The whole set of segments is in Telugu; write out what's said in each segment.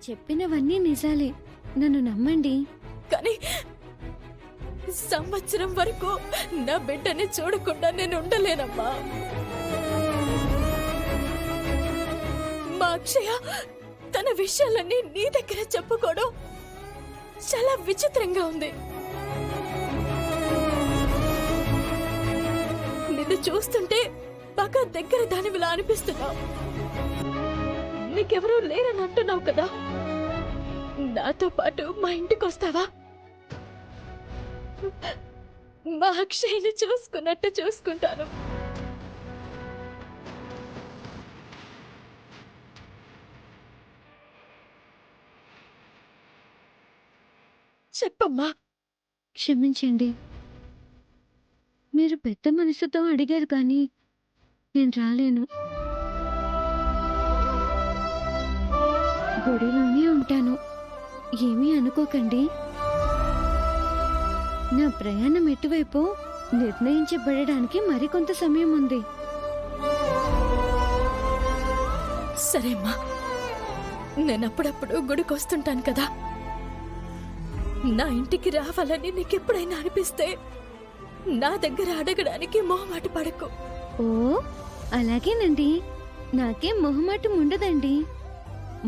చెప్పినవన్నీ నిజాలే, నన్ను నమ్మండి. కానీ సంవత్సరం వరకు నా బిడ్డని చూడకుండా నేను ఉండలేనమ్మా. మా అక్షయ తన విషయాలన్నీ నీ దగ్గర చెప్పుకోవడం చాలా విచిత్రంగా ఉంది. నిన్ను చూస్తుంటే బాగా దగ్గర దానివిలా అనిపిస్తున్నావు. నీకెవరూ లేరని అంటున్నావు కదా, నాతో పాటు మా ఇంటికి వస్తావా? మా అక్షయ్ని చూసుకున్నట్టు చూసుకుంటాను. చెప్పమ్మా. క్షమించండి, మీరు పెద్ద మనసుతో అడిగారు కానీ నేను రాలేను. గుడిలోనే ఉంటాను, ఏమీ అనుకోకండి. నా ప్రయాణం ఎటువైపు నిర్ణయించబడడానికి మరికొంత సమయం ఉంది. సరేమ్మా, నేనప్పుడప్పుడు గుడికి వస్తుంటాను కదా. నా ఇంటికి రావాలని నీకెప్పుడైనా అనిపిస్తే నా దగ్గర అడగడానికి మొహమాట పడకు. ఓ అలాగేనండి, నాకేం మొహమాటం ఉండదండి.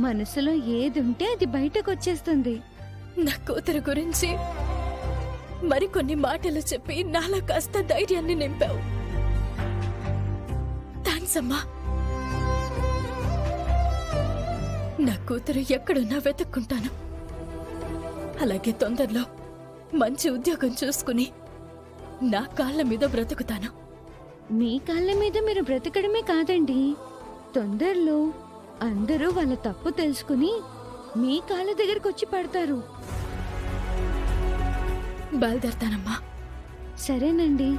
మనసులో ఏది ఉంటే అది బయటకు వచ్చేస్తుంది. నా కూతురు గురించి మరికొన్ని మాటలు చెప్పి నాలో కాస్త ధైర్యాన్ని నింపావు. థ్యాంక్స్ అమ్మా. నా కూతురు ఎక్కడున్నా వెతుక్కుంటాను. అలాగే తొందరలో మంచి ఉద్యోగం చూసుకుని నా కాళ్ళ మీద బ్రతుకుతాను. మీ కాళ్ళ మీద మీరు బ్రతకడమే కాదండి, తొందరలో అందరూ వాళ్ళ తప్పు తెలుసుకుని మీ కాళ్ళ దగ్గరకు వచ్చి పడతారు. బయలుదేరతానమ్మా. సరేనండి.